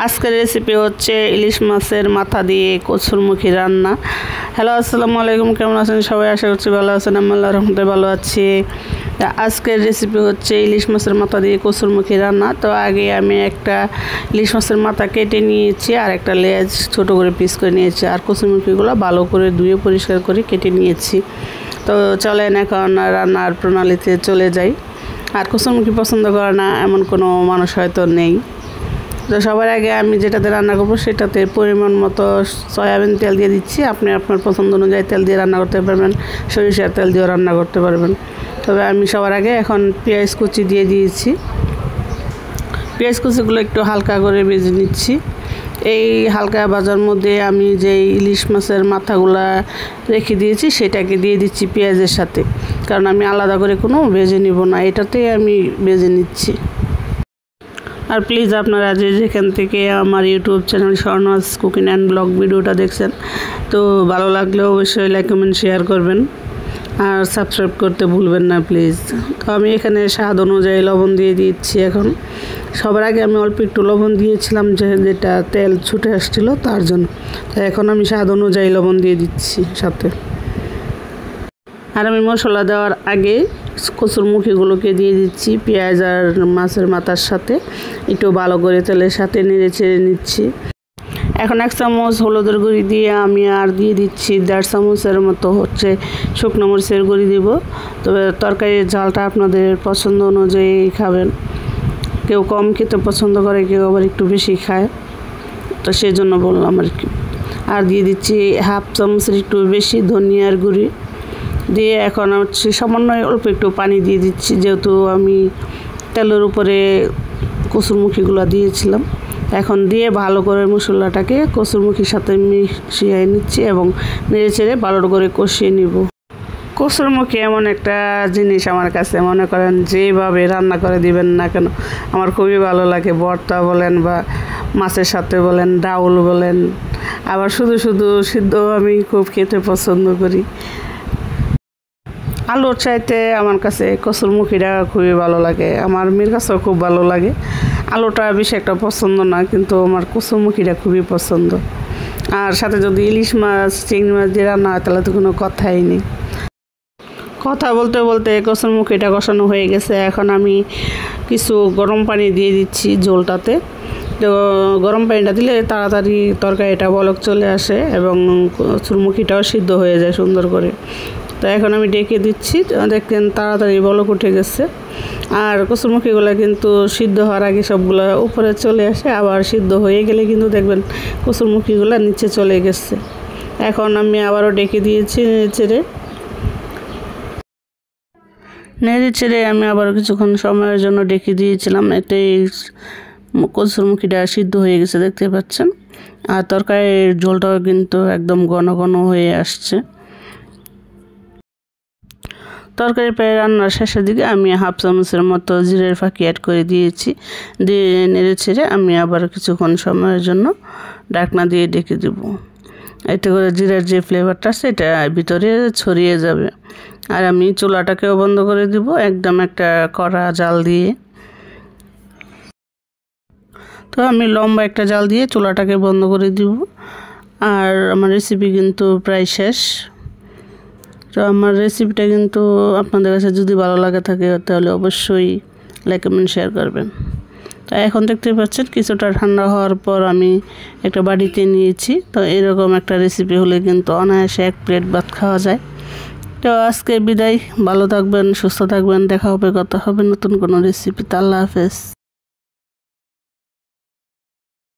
আজকের রেসিপি হচ্ছে ইলিশ মাছের মাথা দিয়ে কচুরমুখী রান্না। হ্যালো, আসসালামু আলাইকুম। কেমন আছেন সবাই? আশা করছি ভালো আছেন। আমি আল্লাহর রহমতে ভালো আছি। আজকের রেসিপি হচ্ছে ইলিশ মাছের মাথা দিয়ে কচুরমুখী রান্না। তো আগে আমি একটা ইলিশ মাছের মাথা কেটে নিয়েছি, আর একটা লেজ ছোট করে পিস করে নিয়েছি, আর কচুরমুখীগুলো ভালো করে ধুয়ে পরিষ্কার করে কেটে নিয়েছি। তো চলেন এখন রান্নার প্রণালীতে চলে যাই। আর কচুরমুখী পছন্দ করে না এমন কোনো মানুষ হয়তো নেই। তো সবার আগে আমি যেটাতে রান্না করবো সেটাতে পরিমাণ মতো সয়াবিন তেল দিয়ে দিচ্ছি। আপনি আপনার পছন্দ অনুযায়ী তেল দিয়ে রান্না করতে পারবেন, সরিষার তেল দিয়েও রান্না করতে পারবেন। তবে আমি সবার আগে এখন পেঁয়াজ কুচি দিয়ে দিয়েছি। পেঁয়াজ কুচিগুলো একটু হালকা করে ভেজে নিচ্ছি। এই হালকা ভাজার মধ্যে আমি যে ইলিশ মাছের মাথাগুলা রেখে দিয়েছি সেটাকে দিয়ে দিচ্ছি পেঁয়াজের সাথে, কারণ আমি আলাদা করে কোনো ভেজে নিব না, এটাতেই আমি ভেজে নিচ্ছি। আর প্লিজ আপনারা যেখান থেকে আমার YouTube channel স্বর্ণাস cooking and blog ভিডিওটা দেখছেন, তো ভালো লাগলে অবশ্যই লাইক কমেন্ট শেয়ার করবেন আর সাবস্ক্রাইব করতে ভুলবেন না প্লিজ। তো আমি এখানে স্বাদ অনুযায়ী লবণ দিয়ে দিচ্ছি। এখন সবার আগে আমি অল্প একটু লবণ দিয়েছিলাম, যেটা তেল ছুটে আসছিল তার জন্য। তো এখন আমি স্বাদ অনুযায়ী লবণ দিয়ে দিচ্ছি সাথে। আর আমি মশলা দেওয়ার আগে কচুরমুখীগুলোকে দিয়ে দিচ্ছি পেঁয়াজ আর মাছের মাথার সাথে, একটু ভালো করে তেলের সাথে নেড়ে চেড়ে নিচ্ছি। এখন 1 চামচ হলুদের গুঁড়ি দিয়ে আমি আর দিয়ে দিচ্ছি 1.5 চামচের মতো হচ্ছে শুকনো মরিচের গুঁড়ি দিব। তবে তরকারির ঝালটা আপনাদের পছন্দ অনুযায়ী খাবেন। কেউ কম খেতে পছন্দ করে, কেউ আবার একটু বেশি খায়, তো সেই জন্য বললাম আর কি। আর দিয়ে দিচ্ছি 1/2 চামচের একটু বেশি ধনিয়ার গুঁড়ি দিয়ে এখন হচ্ছে সামান্য অল্প একটু পানি দিয়ে দিচ্ছি, যেহেতু আমি তেলের উপরে কচুরমুখীগুলো দিয়েছিলাম। এখন দিয়ে ভালো করে মশলাটাকে কচুরমুখীর সাথে মিশিয়ে নিচ্ছি এবং নেড়ে চেড়ে ভালো করে কষিয়ে নিব। কচুরমুখী এমন একটা জিনিস আমার কাছে, মনে করেন যেভাবে রান্না করে দিবেন না কেন আমার খুবই ভালো লাগে। ভর্তা বলেন বা মাছের সাথে বলেন, ডাউল বলেন, আবার শুধু শুধু সিদ্ধ আমি খুব খেতে পছন্দ করি। আলুর চাইতে আমার কাছে কচুরমুখীটা খুবই ভালো লাগে। আমার মেয়ের কাছেও খুব ভালো লাগে। আলুটা বেশি একটা পছন্দ না, কিন্তু আমার কচুরমুখীটা খুবই পছন্দ। আর সাথে যদি ইলিশ মাছ, চিংড়ি মাছ দিয়ে রান্না হয় তাহলে তো কোনো কথাই নেই। কথা বলতে বলতে কচুরমুখীটা কষানো হয়ে গেছে। এখন আমি কিছু গরম পানি দিয়ে দিচ্ছি ঝোলটাতে। তো গরম পানিটা দিলে তাড়াতাড়ি তরকারিটা বলক চলে আসে এবং কচুরমুখীটাও সিদ্ধ হয়ে যায় সুন্দর করে। তো এখন আমি ডেকে দিচ্ছি, দেখেন তাড়াতাড়ি বলক উঠে গেছে। আর কচুরমুখীগুলো কিন্তু সিদ্ধ হওয়ার আগে সবগুলো উপরে চলে আসে, আবার সিদ্ধ হয়ে গেলে কিন্তু দেখবেন কচুরমুখীগুলো নিচে চলে গেছে। এখন আমি আবারও ডেকে দিয়েছি নেড়ে চেড়ে আমি আবার কিছুক্ষণ সময়ের জন্য ডেকে দিয়েছিলাম। এতেই কচুরমুখীটা সিদ্ধ হয়ে গেছে দেখতে পাচ্ছেন। আর তরকারির ঝোলটাও কিন্তু একদম ঘন ঘন হয়ে আসছে। তরকারি প্রায় রান্নার শেষের দিকে আমি 1/2 চামচের মতো জিরের ফাঁকি অ্যাড করে দিয়েছি। দিয়ে নেড়ে ছেড়ে আমি আবার কিছুক্ষণ সময়ের জন্য ঢাকনা দিয়ে ডেকে দেব। এতে করে জিরার যে ফ্লেভারটা সেটা ভিতরে ছড়িয়ে যাবে। আর আমি চুলাটাকেও বন্ধ করে দিব, একদম একটা কড়া জাল দিয়ে। তো আমি লম্বা একটা জাল দিয়ে চুলাটাকে বন্ধ করে দিব। আর আমার রেসিপি কিন্তু প্রায় শেষ। তো আমার রেসিপিটা কিন্তু আপনাদের কাছে যদি ভালো লাগে থাকে তাহলে অবশ্যই লাইক কমেন্ট শেয়ার করবেন। তো এখন দেখতে পাচ্ছেন কিছুটা ঠান্ডা হওয়ার পর আমি একটা বাটিতে নিয়েছি। তো এরকম একটা রেসিপি হলে কিন্তু অনায়াসে 1 প্লেট ভাত খাওয়া যায়। তো আজকে বিদায়, ভালো থাকবেন, সুস্থ থাকবেন, দেখা হবে, কথা হবে নতুন কোনো রেসিপিতে। আল্লাহ হাফেজ।